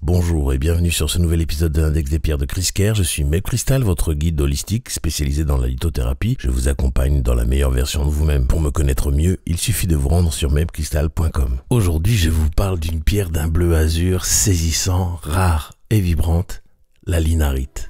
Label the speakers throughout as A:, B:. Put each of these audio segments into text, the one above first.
A: Bonjour et bienvenue sur ce nouvel épisode de l'Index des pierres de Chris Kerr. Je suis McCrystal, votre guide holistique spécialisé dans la lithothérapie. Je vous accompagne dans la meilleure version de vous-même. Pour me connaître mieux, il suffit de vous rendre sur mecrystal.com. Aujourd'hui, je vous parle d'une pierre d'un bleu azur saisissant, rare et vibrante, la linarite.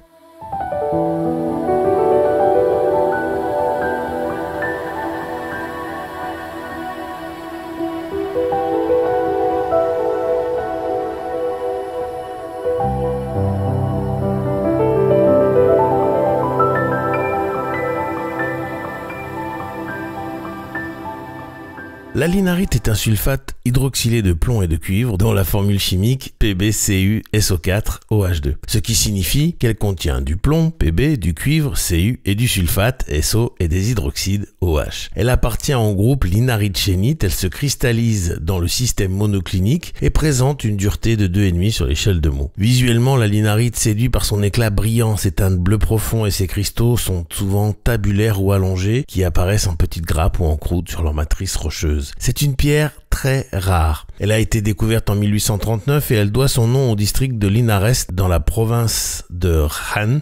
A: La linarite est un sulfate hydroxylé de plomb et de cuivre dont la formule chimique PbCuSO4OH2, ce qui signifie qu'elle contient du plomb, Pb, du cuivre, Cu et du sulfate, So et des hydroxydes, OH. Elle appartient au groupe linaritschénite, elle se cristallise dans le système monoclinique et présente une dureté de 2,5 sur l'échelle de Mohs. Visuellement, la linarite séduit par son éclat brillant, ses teintes bleu profond et ses cristaux sont souvent tabulaires ou allongés qui apparaissent en petites grappes ou en croûte sur leur matrice rocheuse. C'est une pierre très rare. Elle a été découverte en 1839 et elle doit son nom au district de Linares dans la province de Jaén.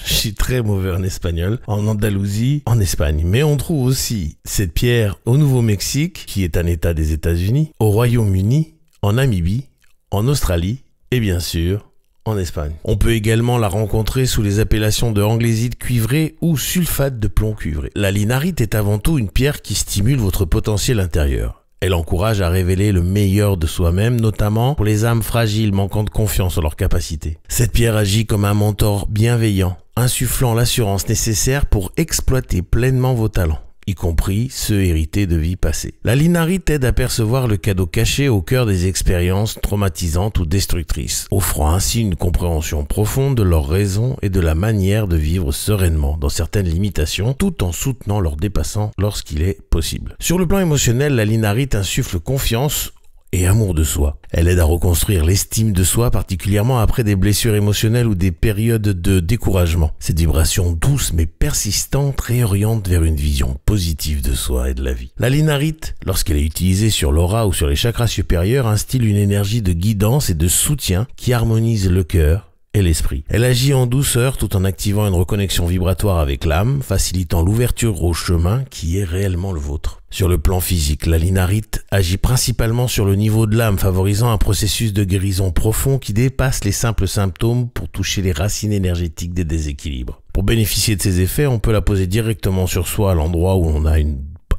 A: Je suis très mauvais en espagnol, en Andalousie, en Espagne. Mais on trouve aussi cette pierre au Nouveau-Mexique, qui est un état des États-Unis, au Royaume-Uni, en Namibie, en Australie et bien sûr en Espagne. On peut également la rencontrer sous les appellations de anglésite cuivré ou sulfate de plomb cuivré. La linarite est avant tout une pierre qui stimule votre potentiel intérieur. Elle encourage à révéler le meilleur de soi-même, notamment pour les âmes fragiles manquant de confiance en leurs capacités. Cette pierre agit comme un mentor bienveillant, insufflant l'assurance nécessaire pour exploiter pleinement vos talents, y compris ceux hérités de vies passées. La linarite aide à percevoir le cadeau caché au cœur des expériences traumatisantes ou destructrices, offrant ainsi une compréhension profonde de leurs raisons et de la manière de vivre sereinement dans certaines limitations, tout en soutenant leur dépassement lorsqu'il est possible. Sur le plan émotionnel, la linarite insuffle confiance et amour de soi. Elle aide à reconstruire l'estime de soi, particulièrement après des blessures émotionnelles ou des périodes de découragement. Cette vibration douce mais persistante réoriente vers une vision positive de soi et de la vie. La linarite, lorsqu'elle est utilisée sur l'aura ou sur les chakras supérieurs, instille une énergie de guidance et de soutien qui harmonise le cœur et l'esprit. Elle agit en douceur tout en activant une reconnexion vibratoire avec l'âme, facilitant l'ouverture au chemin qui est réellement le vôtre. Sur le plan physique, la linarite agit principalement sur le niveau de l'âme, favorisant un processus de guérison profond qui dépasse les simples symptômes pour toucher les racines énergétiques des déséquilibres. Pour bénéficier de ces effets, on peut la poser directement sur soi à l'endroit où on a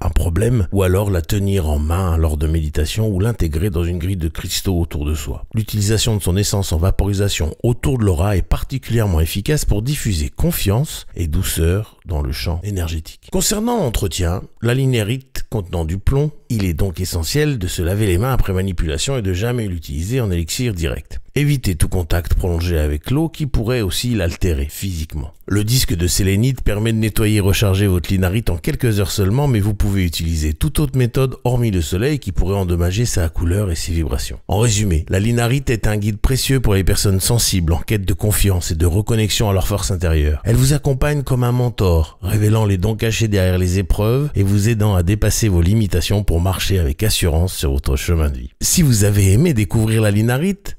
A: un problème, ou alors la tenir en main lors de méditation ou l'intégrer dans une grille de cristaux autour de soi. L'utilisation de son essence en vaporisation autour de l'aura est particulièrement efficace pour diffuser confiance et douceur dans le champ énergétique. Concernant l'entretien, la linarite contenant du plomb, il est donc essentiel de se laver les mains après manipulation et de jamais l'utiliser en élixir direct. Évitez tout contact prolongé avec l'eau qui pourrait aussi l'altérer physiquement. Le disque de sélénite permet de nettoyer et recharger votre linarite en quelques heures seulement, mais vous pouvez utiliser toute autre méthode hormis le soleil qui pourrait endommager sa couleur et ses vibrations. En résumé, la linarite est un guide précieux pour les personnes sensibles en quête de confiance et de reconnexion à leur force intérieure. Elle vous accompagne comme un mentor, révélant les dons cachés derrière les épreuves et vous aidant à dépasser vos limitations pour marcher avec assurance sur votre chemin de vie. Si vous avez aimé découvrir la linarite,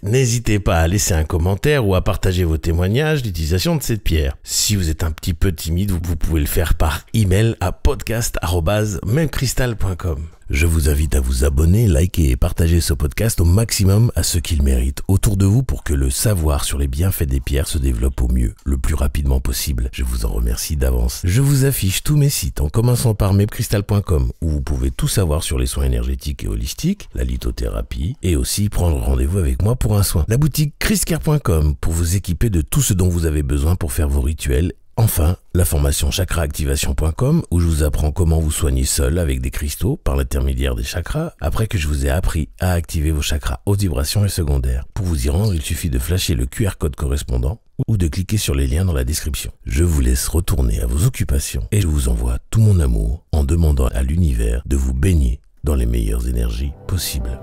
A: n'hésitez pas à laisser un commentaire ou à partager vos témoignages d'utilisation de cette pierre. Si vous êtes un petit peu timide, vous pouvez le faire par email à podcast@mecrystal.com. Je vous invite à vous abonner, liker et partager ce podcast au maximum à ceux qui le méritent autour de vous pour que le savoir sur les bienfaits des pierres se développe au mieux, le plus rapidement possible. Je vous en remercie d'avance. Je vous affiche tous mes sites en commençant par mecrystal.com où vous pouvez tout savoir sur les soins énergétiques et holistiques, la lithothérapie et aussi prendre rendez-vous avec moi pour un soin. La boutique chriskerr.com pour vous équiper de tout ce dont vous avez besoin pour faire vos rituels. Enfin, la formation chakraactivation.com où je vous apprends comment vous soigner seul avec des cristaux par l'intermédiaire des chakras après que je vous ai appris à activer vos chakras haute vibration et secondaires. Pour vous y rendre, il suffit de flasher le QR code correspondant ou de cliquer sur les liens dans la description. Je vous laisse retourner à vos occupations et je vous envoie tout mon amour en demandant à l'univers de vous baigner dans les meilleures énergies possibles.